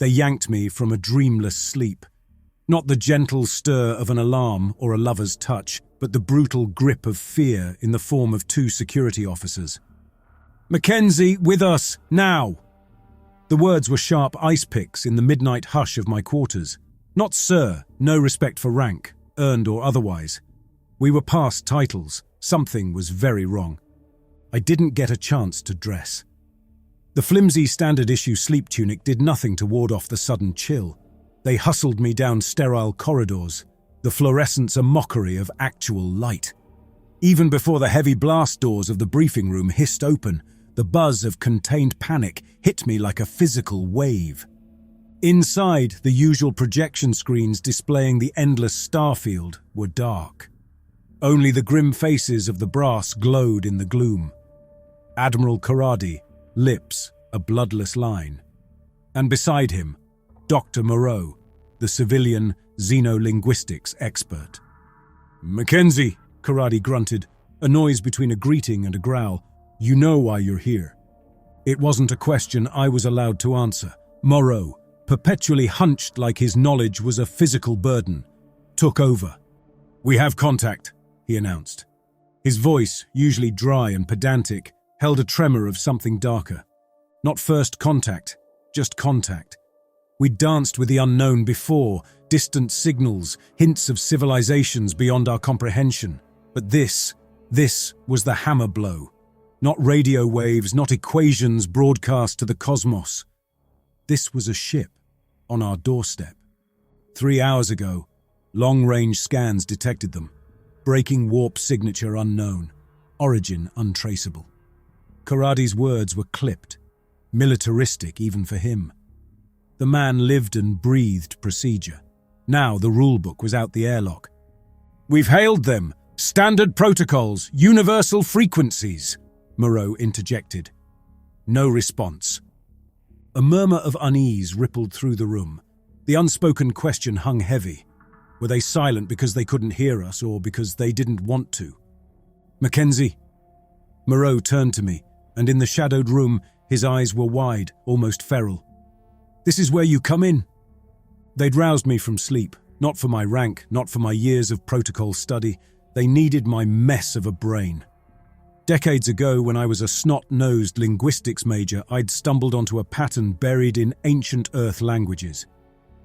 They yanked me from a dreamless sleep. Not the gentle stir of an alarm or a lover's touch, but the brutal grip of fear in the form of 2 security officers. "Mackenzie, with us, now!" The words were sharp ice picks in the midnight hush of my quarters. Not sir, no respect for rank, earned or otherwise. We were past titles. Something was very wrong. I didn't get a chance to dress. The flimsy standard-issue sleep tunic did nothing to ward off the sudden chill. They hustled me down sterile corridors, the fluorescence a mockery of actual light. Even before the heavy blast doors of the briefing room hissed open, the buzz of contained panic hit me like a physical wave. Inside, the usual projection screens displaying the endless starfield were dark. Only the grim faces of the brass glowed in the gloom. Admiral Karadi, lips a bloodless line. And beside him, Dr. Moreau, the civilian xenolinguistics expert. "Mackenzie," Karadi grunted, a noise between a greeting and a growl. "You know why you're here." It wasn't a question I was allowed to answer. Moreau, perpetually hunched like his knowledge was a physical burden, took over. "We have contact," he announced. His voice, usually dry and pedantic, held a tremor of something darker. Not first contact, just contact. We'd danced with the unknown before, distant signals, hints of civilizations beyond our comprehension. But this was the hammer blow. Not radio waves, not equations broadcast to the cosmos. This was a ship on our doorstep. 3 hours ago, long-range scans detected them. Breaking warp signature unknown, origin untraceable. Karadi's words were clipped, militaristic even for him. The man lived and breathed procedure. Now the rulebook was out the airlock. "We've hailed them. Standard protocols, universal frequencies," Moreau interjected. No response. A murmur of unease rippled through the room. The unspoken question hung heavy. Were they silent because they couldn't hear us or because they didn't want to? "Mackenzie." Moreau turned to me, and in the shadowed room, his eyes were wide, almost feral. "This is where you come in." They'd roused me from sleep, not for my rank, not for my years of protocol study. They needed my mess of a brain. Decades ago, when I was a snot-nosed linguistics major, I'd stumbled onto a pattern buried in ancient Earth languages.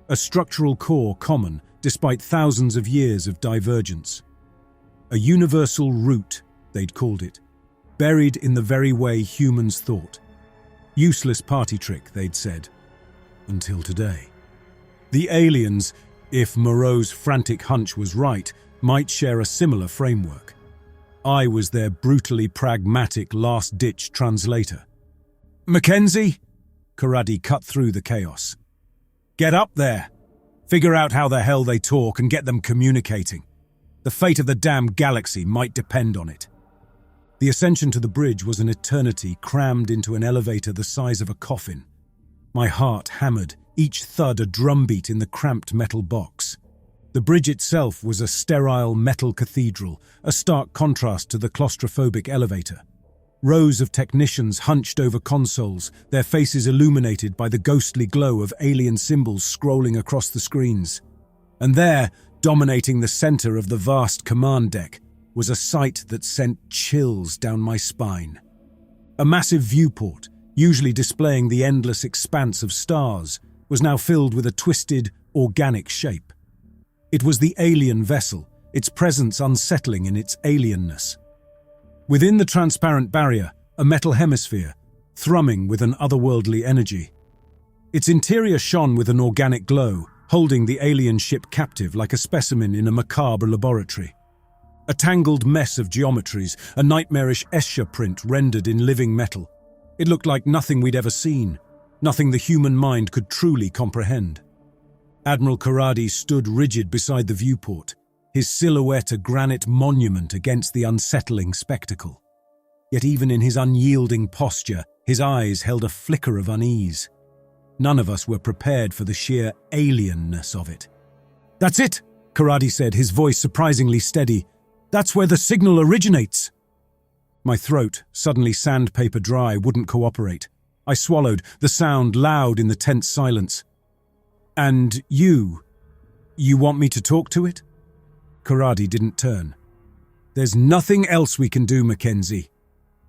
A structural core common, despite thousands of years of divergence. A universal root, they'd called it, buried in the very way humans thought. Useless party trick, they'd said. Until today. The aliens, if Moreau's frantic hunch was right, might share a similar framework. I was their brutally pragmatic last-ditch translator. "Mackenzie?" Karadi cut through the chaos. "Get up there. Figure out how the hell they talk and get them communicating. The fate of the damn galaxy might depend on it." The ascension to the bridge was an eternity crammed into an elevator the size of a coffin. My heart hammered, each thud a drumbeat in the cramped metal box. The bridge itself was a sterile metal cathedral, a stark contrast to the claustrophobic elevator. Rows of technicians hunched over consoles, their faces illuminated by the ghostly glow of alien symbols scrolling across the screens. And there, dominating the center of the vast command deck, was a sight that sent chills down my spine. A massive viewport, usually displaying the endless expanse of stars, was now filled with a twisted, organic shape. It was the alien vessel, its presence unsettling in its alienness. Within the transparent barrier, a metal hemisphere, thrumming with an otherworldly energy. Its interior shone with an organic glow, holding the alien ship captive like a specimen in a macabre laboratory. A tangled mess of geometries, a nightmarish Escher print rendered in living metal. It looked like nothing we'd ever seen, nothing the human mind could truly comprehend. Admiral Karadi stood rigid beside the viewport, his silhouette a granite monument against the unsettling spectacle. Yet even in his unyielding posture, his eyes held a flicker of unease. None of us were prepared for the sheer alienness of it. "That's it," Karadi said, his voice surprisingly steady. "That's where the signal originates." My throat, suddenly sandpaper dry, wouldn't cooperate. I swallowed, the sound loud in the tense silence. And you want me to talk to it? Karadi didn't turn. There's nothing else we can do, Mackenzie.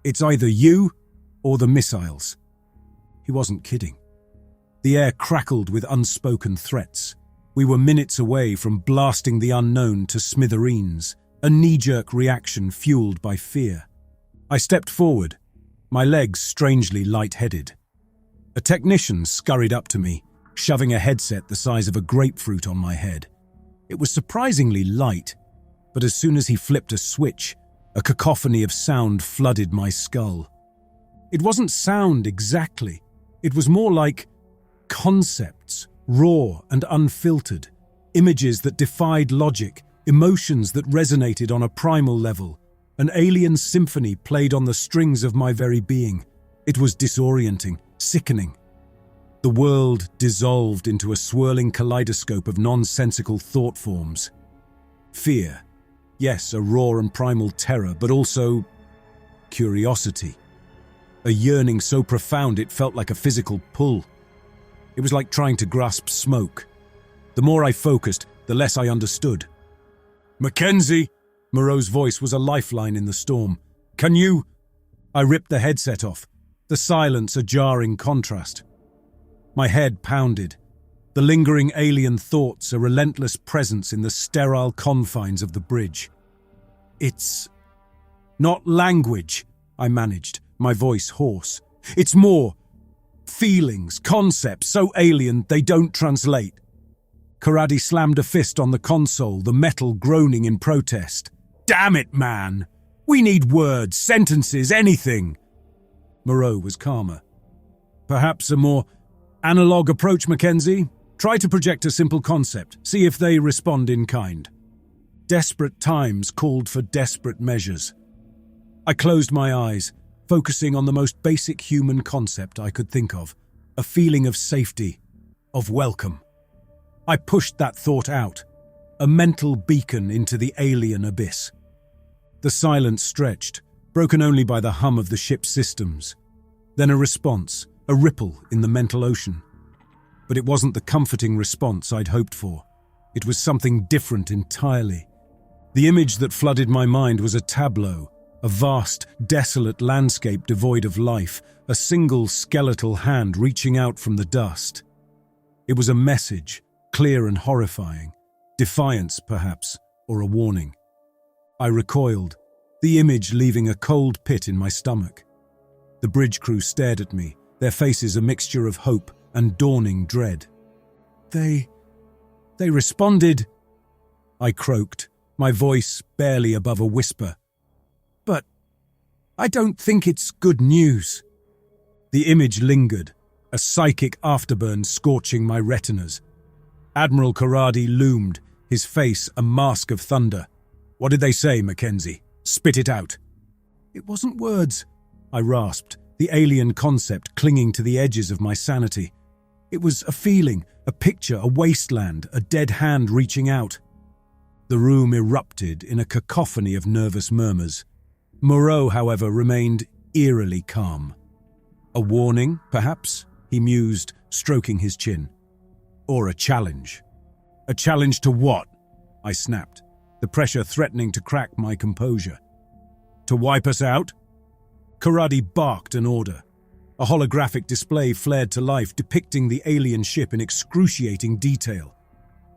It's either you or the missiles. He wasn't kidding. The air crackled with unspoken threats. We were minutes away from blasting the unknown to smithereens, a knee-jerk reaction fueled by fear. I stepped forward, my legs strangely light-headed. A technician scurried up to me, shoving a headset the size of a grapefruit on my head. It was surprisingly light, but as soon as he flipped a switch, a cacophony of sound flooded my skull. It wasn't sound exactly. It was more like concepts, raw and unfiltered, images that defied logic, emotions that resonated on a primal level. An alien symphony played on the strings of my very being. It was disorienting, sickening. The world dissolved into a swirling kaleidoscope of nonsensical thought forms. Fear. Yes, a raw and primal terror, but also curiosity. A yearning so profound it felt like a physical pull. It was like trying to grasp smoke. The more I focused, the less I understood. "Mackenzie!" Moreau's voice was a lifeline in the storm. "Can you—" I ripped the headset off, the silence a jarring contrast. My head pounded, the lingering alien thoughts a relentless presence in the sterile confines of the bridge. "It's not language," I managed, my voice hoarse. "It's more feelings, concepts so alien they don't translate." Karadi slammed a fist on the console, the metal groaning in protest. "Damn it, man! We need words, sentences, anything!" Moreau was calmer. "Perhaps a more analog approach, Mackenzie. Try to project a simple concept, see if they respond in kind." Desperate times called for desperate measures. I closed my eyes, focusing on the most basic human concept I could think of, a feeling of safety, of welcome. I pushed that thought out, a mental beacon into the alien abyss. The silence stretched, broken only by the hum of the ship's systems. Then a response, a ripple in the mental ocean. But it wasn't the comforting response I'd hoped for. It was something different entirely. The image that flooded my mind was a tableau, a vast, desolate landscape devoid of life, a single skeletal hand reaching out from the dust. It was a message, clear and horrifying, defiance perhaps, or a warning. I recoiled, the image leaving a cold pit in my stomach. The bridge crew stared at me, their faces a mixture of hope and dawning dread. They responded," I croaked, my voice barely above a whisper. "But I don't think it's good news." The image lingered, a psychic afterburn scorching my retinas. Admiral Karadi loomed, his face a mask of thunder. "What did they say, Mackenzie? Spit it out." "It wasn't words," I rasped, the alien concept clinging to the edges of my sanity. "It was a feeling, a picture, a wasteland, a dead hand reaching out." The room erupted in a cacophony of nervous murmurs. Moreau, however, remained eerily calm. "A warning, perhaps?" he mused, stroking his chin. "Or a challenge." "A challenge to what?" I snapped, the pressure threatening to crack my composure. "To wipe us out?" Karadi barked an order. A holographic display flared to life, depicting the alien ship in excruciating detail.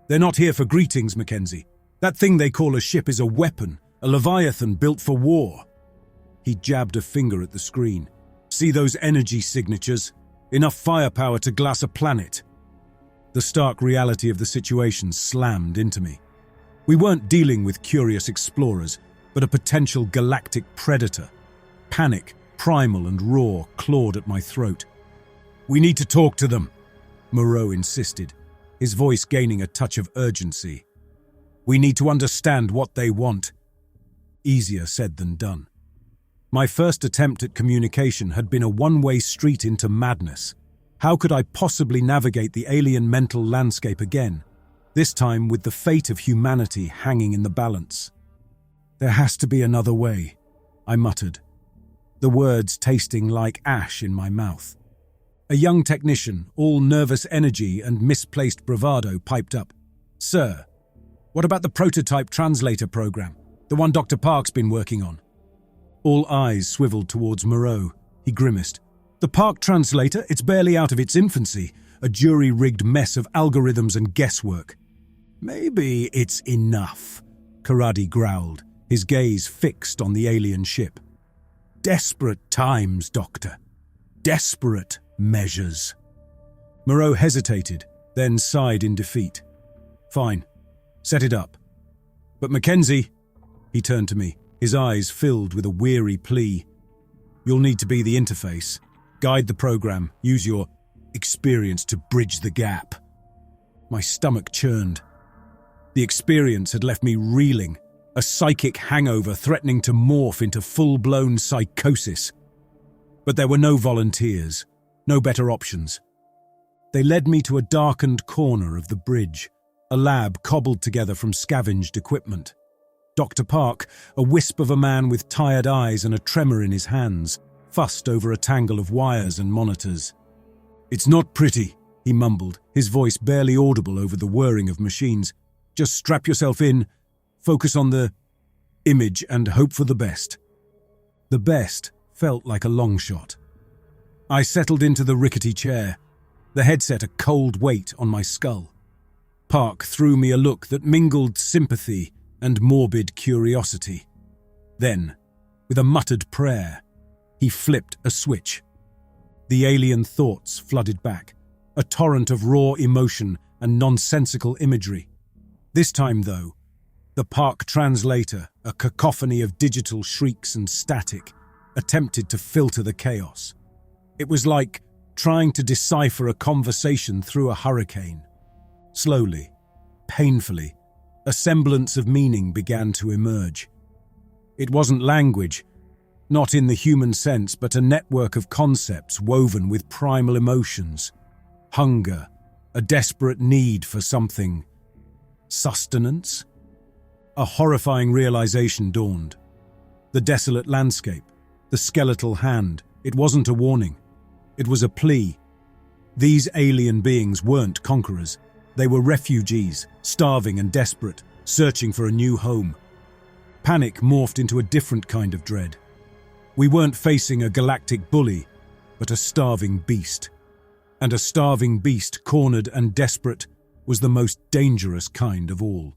"They're not here for greetings, Mackenzie. That thing they call a ship is a weapon, a leviathan built for war." He jabbed a finger at the screen. "See those energy signatures? Enough firepower to glass a planet." The stark reality of the situation slammed into me. We weren't dealing with curious explorers, but a potential galactic predator. Panic, primal and raw, clawed at my throat. "We need to talk to them," Moreau insisted, his voice gaining a touch of urgency. "We need to understand what they want." Easier said than done. My first attempt at communication had been a one-way street into madness. How could I possibly navigate the alien mental landscape again, this time with the fate of humanity hanging in the balance? "There has to be another way," I muttered, the words tasting like ash in my mouth. A young technician, all nervous energy and misplaced bravado, piped up. "Sir, what about the prototype translator program, the one Dr. Park's been working on?" All eyes swiveled towards Moreau. He grimaced. "The Park translator? It's barely out of its infancy, a jury-rigged mess of algorithms and guesswork." "Maybe it's enough," Karadi growled, his gaze fixed on the alien ship. "Desperate times, Doctor. Desperate measures." Moreau hesitated, then sighed in defeat. "Fine. Set it up. But Mackenzie," he turned to me, his eyes filled with a weary plea, "you'll need to be the interface. Guide the program. Use your experience to bridge the gap." My stomach churned. The experience had left me reeling, a psychic hangover threatening to morph into full-blown psychosis. But there were no volunteers, no better options. They led me to a darkened corner of the bridge, a lab cobbled together from scavenged equipment. Dr. Park, a wisp of a man with tired eyes and a tremor in his hands, fussed over a tangle of wires and monitors. "It's not pretty," he mumbled, his voice barely audible over the whirring of machines. "Just strap yourself in, focus on the image and hope for the best." The best felt like a long shot. I settled into the rickety chair, the headset a cold weight on my skull. Park threw me a look that mingled sympathy and morbid curiosity. Then, with a muttered prayer, he flipped a switch. The alien thoughts flooded back, a torrent of raw emotion and nonsensical imagery. This time, though, the Park translator, a cacophony of digital shrieks and static, attempted to filter the chaos. It was like trying to decipher a conversation through a hurricane. Slowly, painfully, a semblance of meaning began to emerge. It wasn't language, not in the human sense, but a network of concepts woven with primal emotions. Hunger, a desperate need for something. Sustenance? A horrifying realization dawned. The desolate landscape, the skeletal hand, it wasn't a warning. It was a plea. These alien beings weren't conquerors. They were refugees, starving and desperate, searching for a new home. Panic morphed into a different kind of dread. We weren't facing a galactic bully, but a starving beast. And a starving beast, cornered and desperate, was the most dangerous kind of all.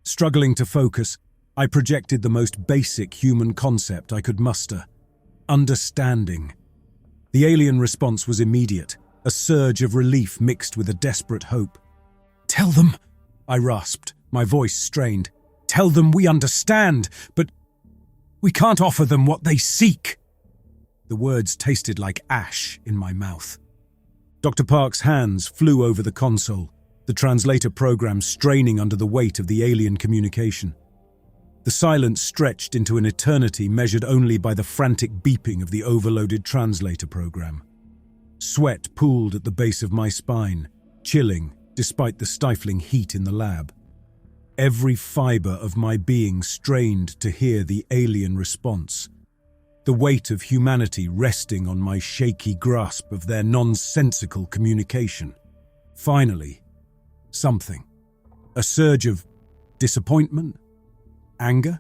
Struggling to focus, I projected the most basic human concept I could muster: understanding. The alien response was immediate, a surge of relief mixed with a desperate hope. "Tell them," I rasped, my voice strained. "Tell them we understand, but we can't offer them what they seek." The words tasted like ash in my mouth. Dr. Park's hands flew over the console, the translator program straining under the weight of the alien communication. The silence stretched into an eternity measured only by the frantic beeping of the overloaded translator program. Sweat pooled at the base of my spine, chilling despite the stifling heat in the lab. Every fiber of my being strained to hear the alien response, the weight of humanity resting on my shaky grasp of their nonsensical communication. Finally, something. A surge of disappointment? Anger?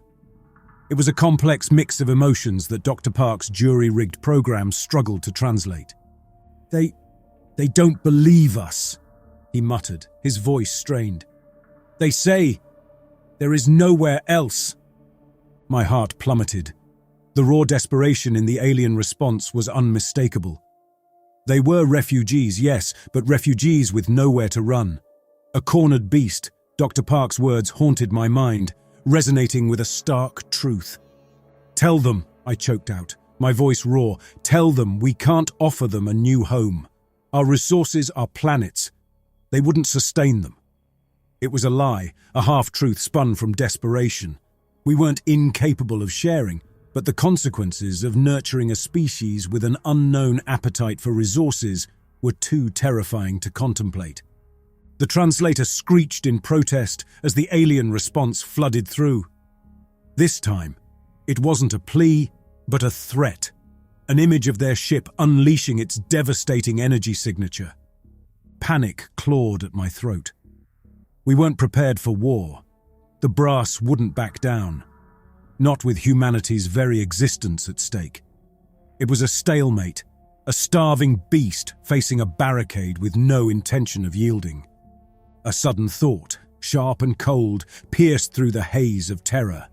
It was a complex mix of emotions that Dr. Park's jury-rigged program struggled to translate. They don't believe us," he muttered, his voice strained. "They say there is nowhere else." My heart plummeted. The raw desperation in the alien response was unmistakable. They were refugees, yes, but refugees with nowhere to run. A cornered beast, Dr. Park's words haunted my mind, resonating with a stark truth. "Tell them," I choked out, my voice raw, "tell them we can't offer them a new home. Our resources are planets. They wouldn't sustain them." It was a lie, a half-truth spun from desperation. We weren't incapable of sharing, but the consequences of nurturing a species with an unknown appetite for resources were too terrifying to contemplate. The translator screeched in protest as the alien response flooded through. This time, it wasn't a plea, but a threat. an image of their ship unleashing its devastating energy signature. Panic clawed at my throat. We weren't prepared for war. The brass wouldn't back down, not with humanity's very existence at stake. It was a stalemate, a starving beast facing a barricade with no intention of yielding. A sudden thought, sharp and cold, pierced through the haze of terror.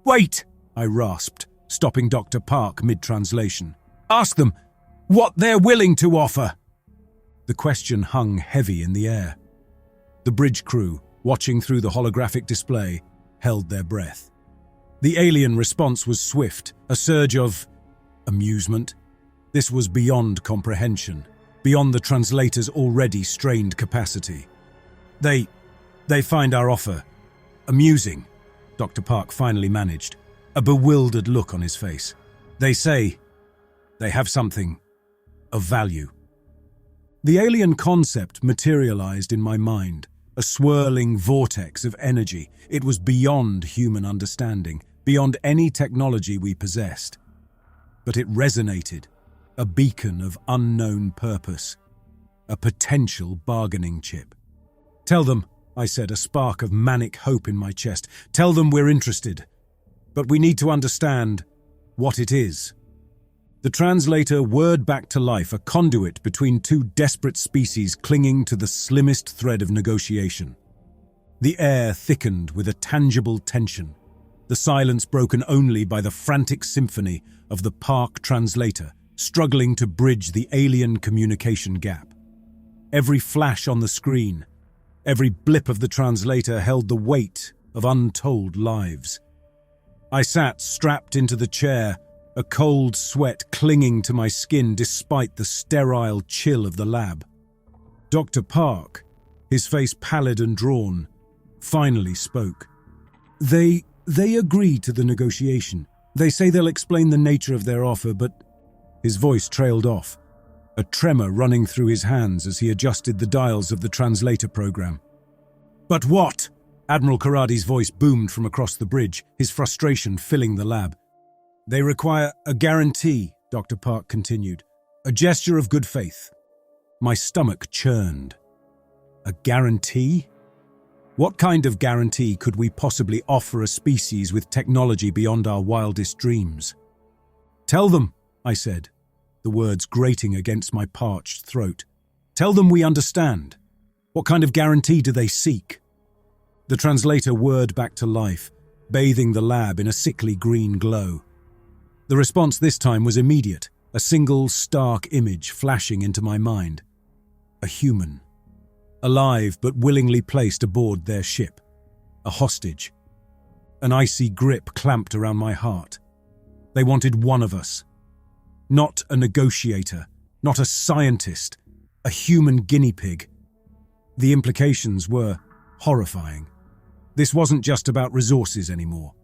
"Wait!" I rasped, stopping Dr. Park mid-translation. "Ask them what they're willing to offer." The question hung heavy in the air. The bridge crew, watching through the holographic display, held their breath. The alien response was swift, a surge of amusement. This was beyond comprehension, beyond the translator's already strained capacity. They find our offer amusing, Dr. Park finally managed, a bewildered look on his face. They say they have something of value. The alien concept materialized in my mind, a swirling vortex of energy. It was beyond human understanding, beyond any technology we possessed. But it resonated, a beacon of unknown purpose, a potential bargaining chip. "Tell them," I said, a spark of manic hope in my chest. "Tell them we're interested. But we need to understand what it is." The translator whirred back to life, a conduit between two desperate species clinging to the slimmest thread of negotiation. The air thickened with a tangible tension, the silence broken only by the frantic symphony of the Park translator, struggling to bridge the alien communication gap. Every flash on the screen, every blip of the translator held the weight of untold lives. I sat strapped into the chair, a cold sweat clinging to my skin despite the sterile chill of the lab. Dr. Park, his face pallid and drawn, finally spoke. They agree to the negotiation. They say they'll explain the nature of their offer, but..." His voice trailed off, a tremor running through his hands as he adjusted the dials of the translator program. "But what?" Admiral Karadi's voice boomed from across the bridge, his frustration filling the lab. "They require a guarantee," Dr. Park continued, "a gesture of good faith." My stomach churned. A guarantee? What kind of guarantee could we possibly offer a species with technology beyond our wildest dreams? "Tell them," I said, the words grating against my parched throat. "Tell them we understand. What kind of guarantee do they seek?" The translator whirred back to life, bathing the lab in a sickly green glow. The response this time was immediate, a single stark image flashing into my mind. A human. Alive but willingly placed aboard their ship. A hostage. An icy grip clamped around my heart. They wanted one of us. Not a negotiator, not a scientist, a human guinea pig. The implications were horrifying. This wasn't just about resources anymore.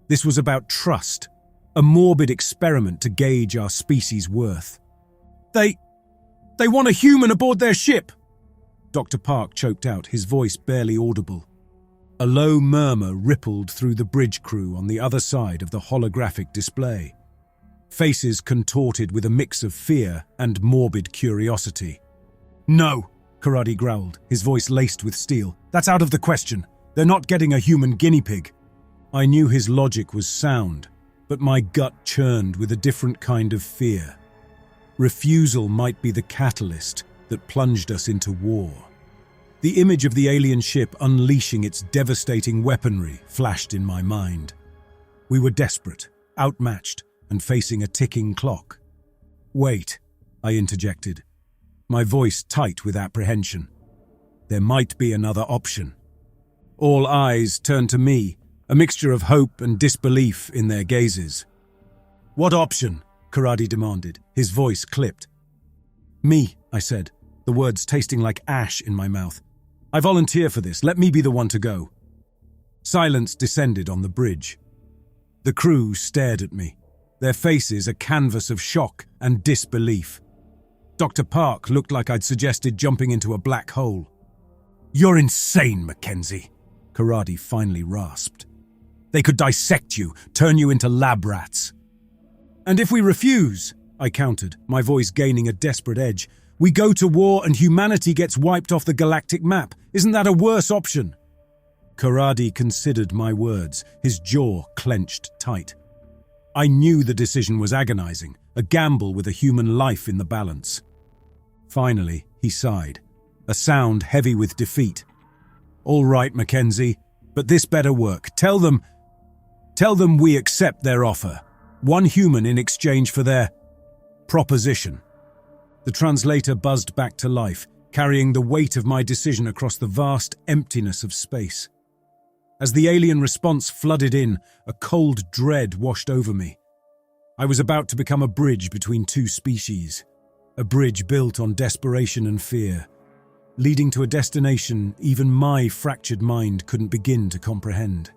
This was about trust, a morbid experiment to gauge our species' worth. They want a human aboard their ship!" Dr. Park choked out, his voice barely audible. A low murmur rippled through the bridge crew on the other side of the holographic display. Faces contorted with a mix of fear and morbid curiosity. "No," Karadi growled, his voice laced with steel. "That's out of the question. They're not getting a human guinea pig." I knew his logic was sound, but my gut churned with a different kind of fear. Refusal might be the catalyst that plunged us into war. The image of the alien ship unleashing its devastating weaponry flashed in my mind. We were desperate, outmatched, and facing a ticking clock. "Wait," I interjected, my voice tight with apprehension. There might be another option. All eyes turned to me, a mixture of hope and disbelief in their gazes. "What option?" Karadi demanded, his voice clipped. "Me," I said, the words tasting like ash in my mouth. "I volunteer for this. Let me be the one to go." Silence descended on the bridge. The crew stared at me, their faces a canvas of shock and disbelief. Dr. Park looked like I'd suggested jumping into a black hole. "You're insane, Mackenzie," Karadi finally rasped. "They could dissect you, turn you into lab rats." "And if we refuse?" I countered, my voice gaining a desperate edge. "We go to war and humanity gets wiped off the galactic map. Isn't that a worse option?" Karadi considered my words, his jaw clenched tight. I knew the decision was agonizing, a gamble with a human life in the balance. Finally, he sighed, a sound heavy with defeat. "All right, Mackenzie, but this better work. Tell them we accept their offer. One human in exchange for their proposition." The translator buzzed back to life, carrying the weight of my decision across the vast emptiness of space. As the alien response flooded in, a cold dread washed over me. I was about to become a bridge between two species, a bridge built on desperation and fear, leading to a destination even my fractured mind couldn't begin to comprehend.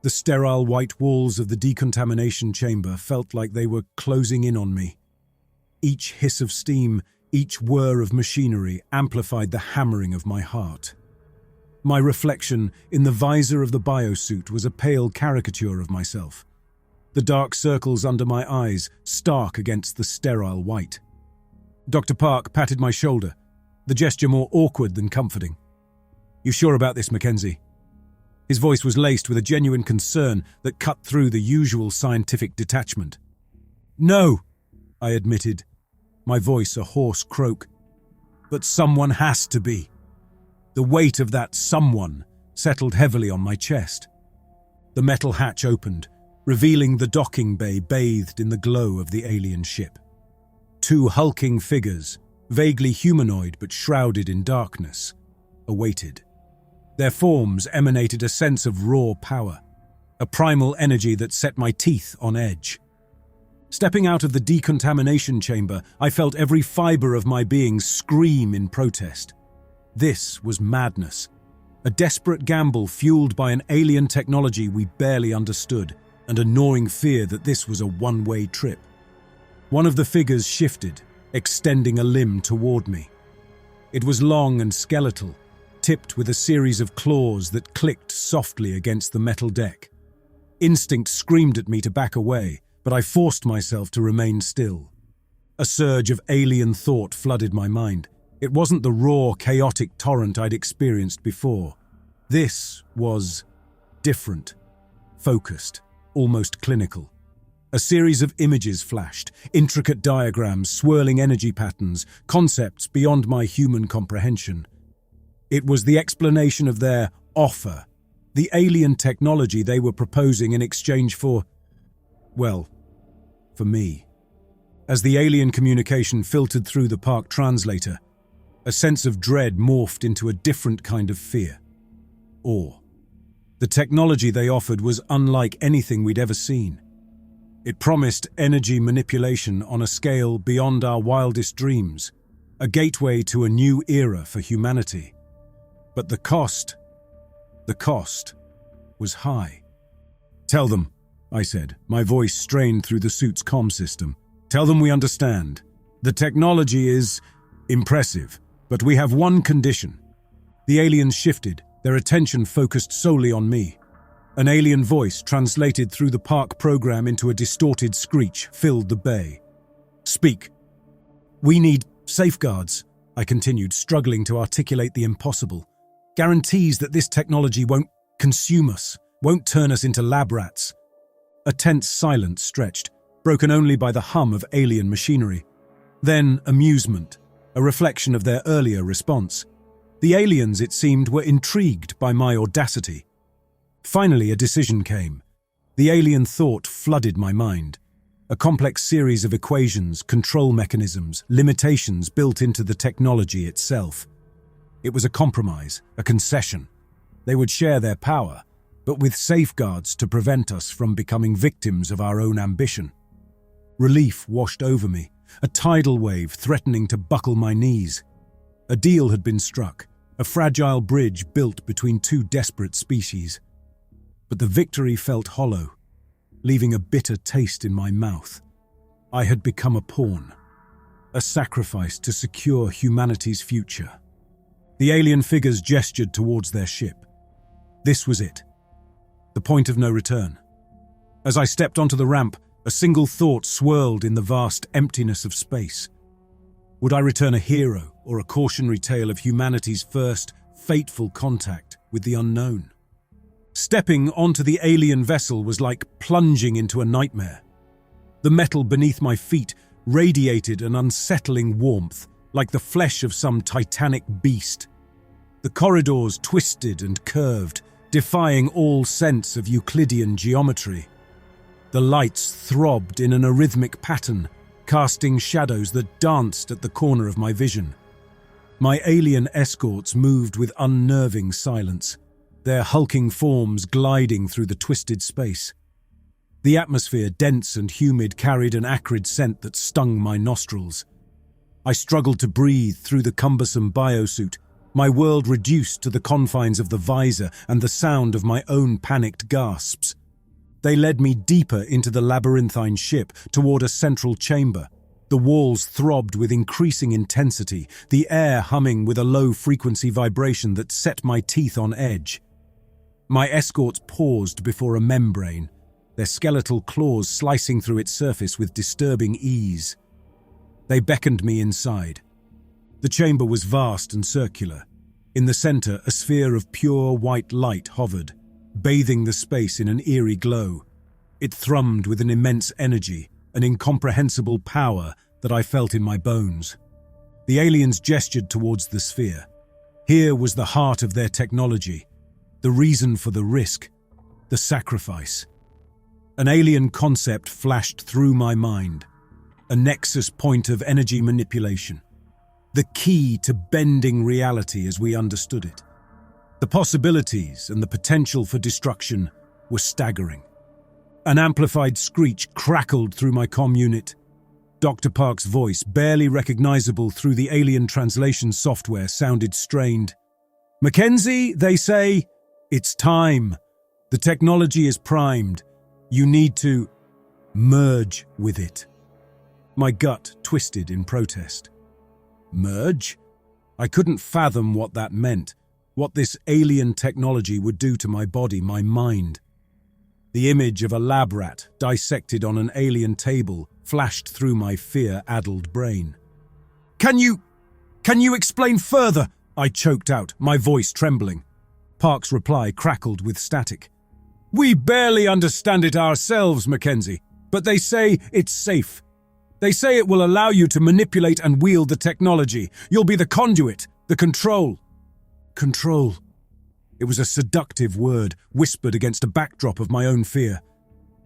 The sterile white walls of the decontamination chamber felt like they were closing in on me. Each hiss of steam, each whir of machinery amplified the hammering of my heart. My reflection in the visor of the biosuit was a pale caricature of myself, the dark circles under my eyes stark against the sterile white. Dr. Park patted my shoulder, the gesture more awkward than comforting. "You sure about this, Mackenzie?" His voice was laced with a genuine concern that cut through the usual scientific detachment. "No," I admitted, my voice a hoarse croak. "But someone has to be." The weight of that someone settled heavily on my chest. The metal hatch opened, revealing the docking bay bathed in the glow of the alien ship. Two hulking figures, vaguely humanoid but shrouded in darkness, awaited. Their forms emanated a sense of raw power, a primal energy that set my teeth on edge. Stepping out of the decontamination chamber, I felt every fiber of my being scream in protest. This was madness, a desperate gamble fueled by an alien technology we barely understood, and a gnawing fear that this was a one-way trip. One of the figures shifted, extending a limb toward me. It was long and skeletal, tipped with a series of claws that clicked softly against the metal deck. Instinct screamed at me to back away, but I forced myself to remain still. A surge of alien thought flooded my mind. It wasn't the raw, chaotic torrent I'd experienced before. This was different, focused, almost clinical. A series of images flashed, intricate diagrams, swirling energy patterns, concepts beyond my human comprehension. It was the explanation of their offer, the alien technology they were proposing in exchange for, well, for me. As the alien communication filtered through the Park translator, a sense of dread morphed into a different kind of fear. Awe. The technology they offered was unlike anything we'd ever seen. It promised energy manipulation on a scale beyond our wildest dreams, a gateway to a new era for humanity. But the cost was high. "Tell them," I said, my voice strained through the suit's comm system. "Tell them we understand. The technology is impressive, but we have one condition." The aliens shifted, their attention focused solely on me. An alien voice, translated through the Park program into a distorted screech, filled the bay. "Speak." "We need safeguards," I continued, struggling to articulate the impossible. "Guarantees that this technology won't consume us, won't turn us into lab rats." A tense silence stretched, broken only by the hum of alien machinery. Then amusement, a reflection of their earlier response. The aliens, it seemed, were intrigued by my audacity. Finally, a decision came. The alien thought flooded my mind. A complex series of equations, control mechanisms, limitations built into the technology itself. It was a compromise, a concession. They would share their power, but with safeguards to prevent us from becoming victims of our own ambition. Relief washed over me, a tidal wave threatening to buckle my knees. A deal had been struck, a fragile bridge built between two desperate species. But the victory felt hollow, leaving a bitter taste in my mouth. I had become a pawn, a sacrifice to secure humanity's future. The alien figures gestured towards their ship. This was it, the point of no return. As I stepped onto the ramp, A single thought swirled in the vast emptiness of space. Would I return a hero or a cautionary tale of humanity's first fateful contact with the unknown? Stepping onto the alien vessel was like plunging into a nightmare. The metal beneath my feet radiated an unsettling warmth, like the flesh of some titanic beast. The corridors twisted and curved, defying all sense of Euclidean geometry. The lights throbbed in an arrhythmic pattern, casting shadows that danced at the corner of my vision. My alien escorts moved with unnerving silence, their hulking forms gliding through the twisted space. The atmosphere, dense and humid, carried an acrid scent that stung my nostrils. I struggled to breathe through the cumbersome biosuit, my world reduced to the confines of the visor and the sound of my own panicked gasps. They led me deeper into the labyrinthine ship, toward a central chamber. The walls throbbed with increasing intensity, the air humming with a low-frequency vibration that set my teeth on edge. My escorts paused before a membrane, their skeletal claws slicing through its surface with disturbing ease. They beckoned me inside. The chamber was vast and circular. In the center, a sphere of pure white light hovered, bathing the space in an eerie glow. It thrummed with an immense energy, an incomprehensible power that I felt in my bones. The aliens gestured towards the sphere. Here was the heart of their technology, the reason for the risk, the sacrifice. An alien concept flashed through my mind, a nexus point of energy manipulation, the key to bending reality as we understood it. The possibilities and the potential for destruction were staggering. An amplified screech crackled through my comm unit. Dr. Park's voice, barely recognizable through the alien translation software, sounded strained. "Mackenzie, they say, it's time. The technology is primed. You need to merge with it." My gut twisted in protest. Merge? I couldn't fathom what that meant, what this alien technology would do to my body, my mind. The image of a lab rat dissected on an alien table flashed through my fear-addled brain. Can you explain further?" I choked out, my voice trembling. Park's reply crackled with static. "We barely understand it ourselves, Mackenzie, but they say it's safe. They say it will allow you to manipulate and wield the technology. You'll be the conduit, the control." Control. It was a seductive word, whispered against a backdrop of my own fear.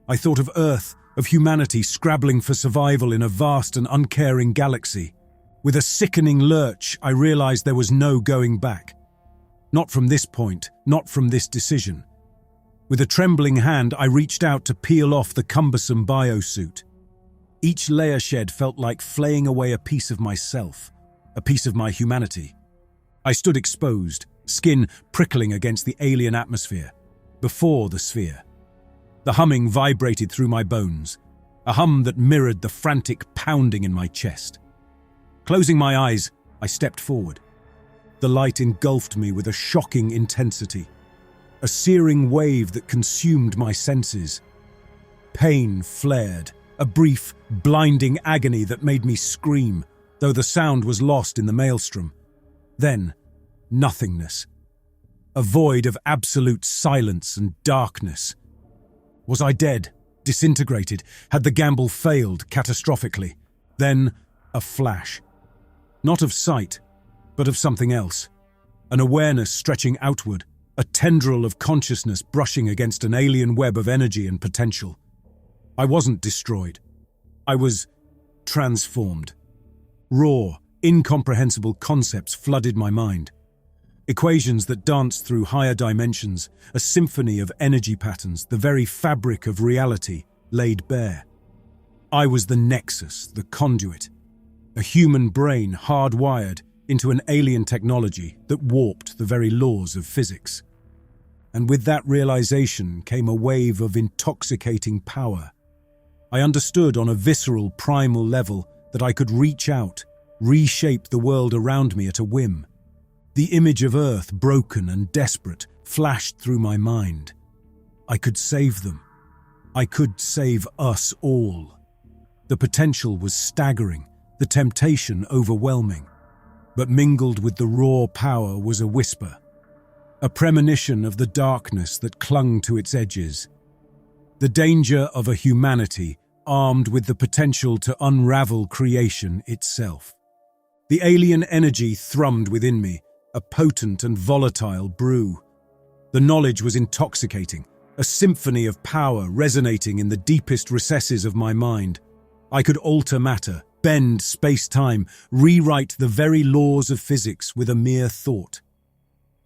I thought of Earth, of humanity scrabbling for survival in a vast and uncaring galaxy. With a sickening lurch, I realized there was no going back. Not from this point, not from this decision. With a trembling hand, I reached out to peel off the cumbersome biosuit. Each layer shed felt like flaying away a piece of myself, a piece of my humanity. I stood exposed, skin prickling against the alien atmosphere, before the sphere. The humming vibrated through my bones, a hum that mirrored the frantic pounding in my chest. Closing my eyes, I stepped forward. The light engulfed me with a shocking intensity, a searing wave that consumed my senses. Pain flared, a brief, blinding agony that made me scream, though the sound was lost in the maelstrom. Then, nothingness. A void of absolute silence and darkness. Was I dead, disintegrated? Had the gamble failed catastrophically? Then, a flash. Not of sight, but of something else. An awareness stretching outward, a tendril of consciousness brushing against an alien web of energy and potential. I wasn't destroyed. I was transformed. Raw, incomprehensible concepts flooded my mind. Equations that danced through higher dimensions, a symphony of energy patterns, the very fabric of reality laid bare. I was the nexus, the conduit, a human brain hardwired into an alien technology that warped the very laws of physics. And with that realization came a wave of intoxicating power. I understood on a visceral, primal level that I could reach out, reshape the world around me at a whim. The image of Earth, broken and desperate, flashed through my mind. I could save them. I could save us all. The potential was staggering, the temptation overwhelming. But mingled with the raw power was a whisper, a premonition of the darkness that clung to its edges. The danger of a humanity armed with the potential to unravel creation itself. The alien energy thrummed within me, a potent and volatile brew. The knowledge was intoxicating, a symphony of power resonating in the deepest recesses of my mind. I could alter matter, bend space-time, rewrite the very laws of physics with a mere thought.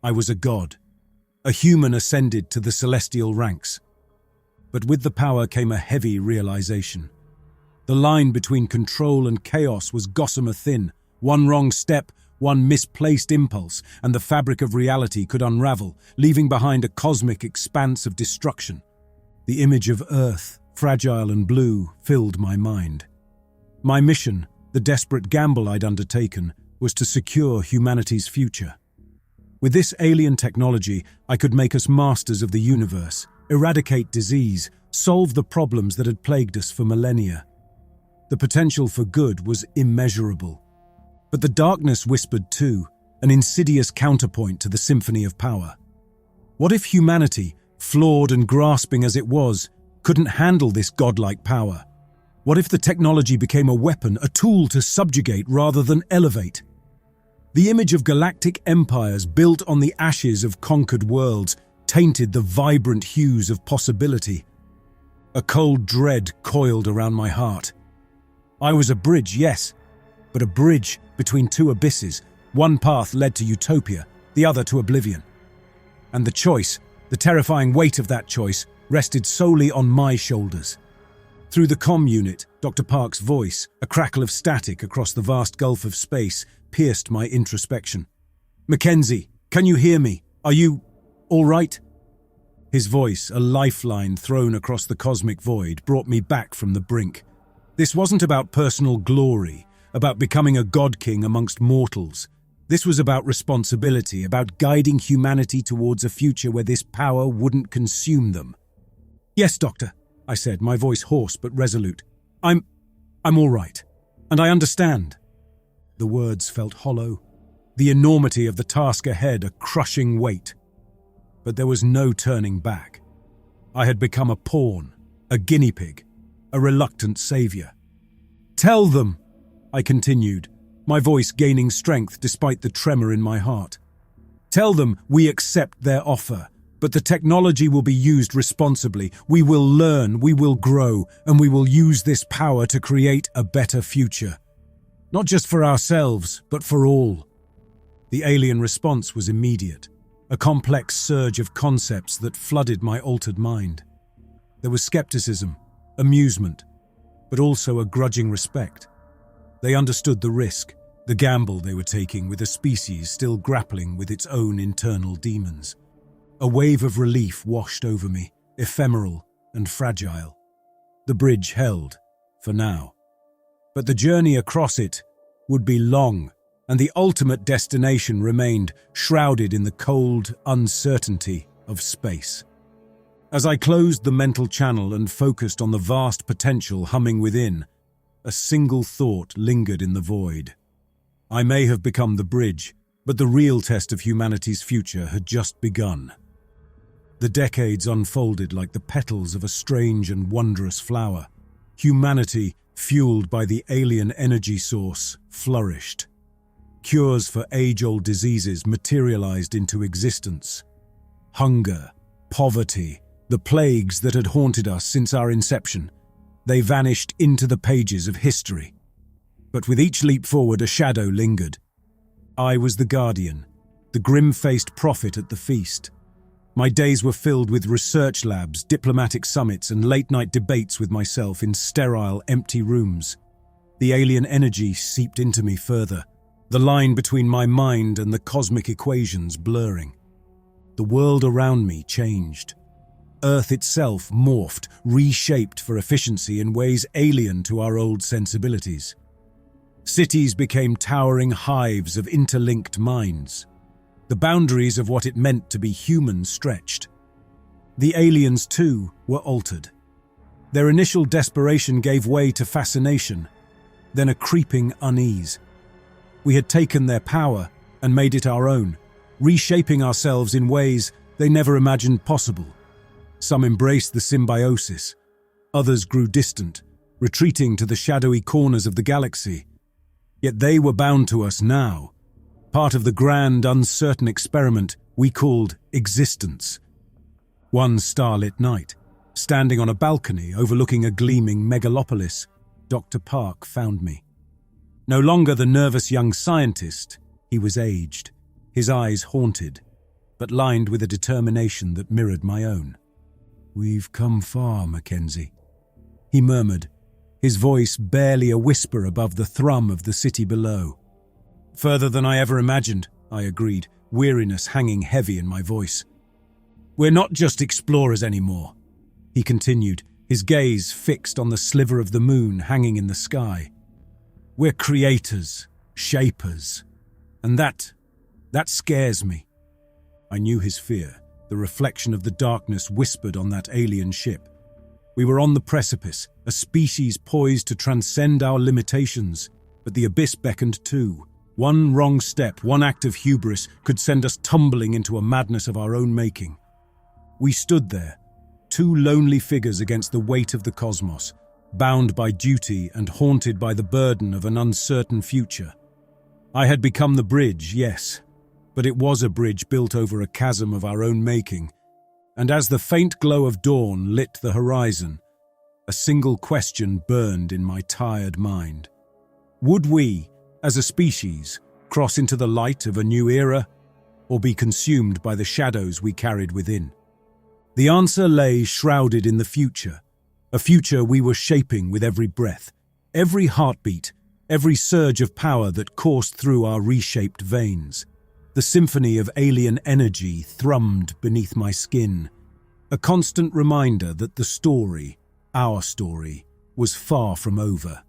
I was a god, a human ascended to the celestial ranks. But with the power came a heavy realization. The line between control and chaos was gossamer thin. One wrong step, one misplaced impulse, and the fabric of reality could unravel, leaving behind a cosmic expanse of destruction. The image of Earth, fragile and blue, filled my mind. My mission, the desperate gamble I'd undertaken, was to secure humanity's future. With this alien technology, I could make us masters of the universe, eradicate disease, solve the problems that had plagued us for millennia. The potential for good was immeasurable. But the darkness whispered too, an insidious counterpoint to the symphony of power. What if humanity, flawed and grasping as it was, couldn't handle this godlike power? What if the technology became a weapon, a tool to subjugate rather than elevate? The image of galactic empires built on the ashes of conquered worlds tainted the vibrant hues of possibility. A cold dread coiled around my heart. I was a bridge, yes, but a bridge between two abysses. One path led to utopia, the other to oblivion. And the choice, the terrifying weight of that choice, rested solely on my shoulders. Through the comm unit, Dr. Park's voice, a crackle of static across the vast gulf of space, pierced my introspection. "Mackenzie, can you hear me? Are you all right?" His voice, a lifeline thrown across the cosmic void, brought me back from the brink. This wasn't about personal glory, about becoming a god-king amongst mortals. This was about responsibility, about guiding humanity towards a future where this power wouldn't consume them. "Yes, Doctor," I said, my voice hoarse but resolute. I'm all right, and I understand." The words felt hollow, the enormity of the task ahead a crushing weight. But there was no turning back. I had become a pawn, a guinea pig, a reluctant savior. "Tell them," I continued, my voice gaining strength despite the tremor in my heart. "Tell them we accept their offer, but the technology will be used responsibly. We will learn, we will grow, and we will use this power to create a better future. Not just for ourselves, but for all." The alien response was immediate, a complex surge of concepts that flooded my altered mind. There was skepticism, amusement, but also a grudging respect. They understood the risk, the gamble they were taking with a species still grappling with its own internal demons. A wave of relief washed over me, ephemeral and fragile. The bridge held, for now. But the journey across it would be long, and the ultimate destination remained shrouded in the cold uncertainty of space. As I closed the mental channel and focused on the vast potential humming within, a single thought lingered in the void. I may have become the bridge, but the real test of humanity's future had just begun. The decades unfolded like the petals of a strange and wondrous flower. Humanity, fueled by the alien energy source, flourished. Cures for age-old diseases materialized into existence. Hunger, poverty, the plagues that had haunted us since our inception, they vanished into the pages of history. But with each leap forward, a shadow lingered. I was the guardian, the grim-faced prophet at the feast. My days were filled with research labs, diplomatic summits, and late-night debates with myself in sterile, empty rooms. The alien energy seeped into me further, the line between my mind and the cosmic equations blurring. The world around me changed. Earth itself morphed, reshaped for efficiency in ways alien to our old sensibilities. Cities became towering hives of interlinked minds. The boundaries of what it meant to be human stretched. The aliens, too, were altered. Their initial desperation gave way to fascination, then a creeping unease. We had taken their power and made it our own, reshaping ourselves in ways they never imagined possible. Some embraced the symbiosis. Others grew distant, retreating to the shadowy corners of the galaxy. Yet they were bound to us now, part of the grand, uncertain experiment we called existence. One starlit night, standing on a balcony overlooking a gleaming megalopolis, Dr. Park found me. No longer the nervous young scientist, he was aged, his eyes haunted, but lined with a determination that mirrored my own. "We've come far, Mackenzie," he murmured, his voice barely a whisper above the thrum of the city below. "Further than I ever imagined," I agreed, weariness hanging heavy in my voice. "We're not just explorers anymore," he continued, his gaze fixed on the sliver of the moon hanging in the sky. "We're creators, shapers, and that scares me." I knew his fear, the reflection of the darkness whispered on that alien ship. We were on the precipice, a species poised to transcend our limitations, but the abyss beckoned too. One wrong step, one act of hubris could send us tumbling into a madness of our own making. We stood there, two lonely figures against the weight of the cosmos, bound by duty and haunted by the burden of an uncertain future. I had become the bridge, yes, but it was a bridge built over a chasm of our own making, and as the faint glow of dawn lit the horizon, a single question burned in my tired mind. Would we, as a species, cross into the light of a new era, or be consumed by the shadows we carried within? The answer lay shrouded in the future, a future we were shaping with every breath, every heartbeat, every surge of power that coursed through our reshaped veins. The symphony of alien energy thrummed beneath my skin, a constant reminder that the story, our story, was far from over.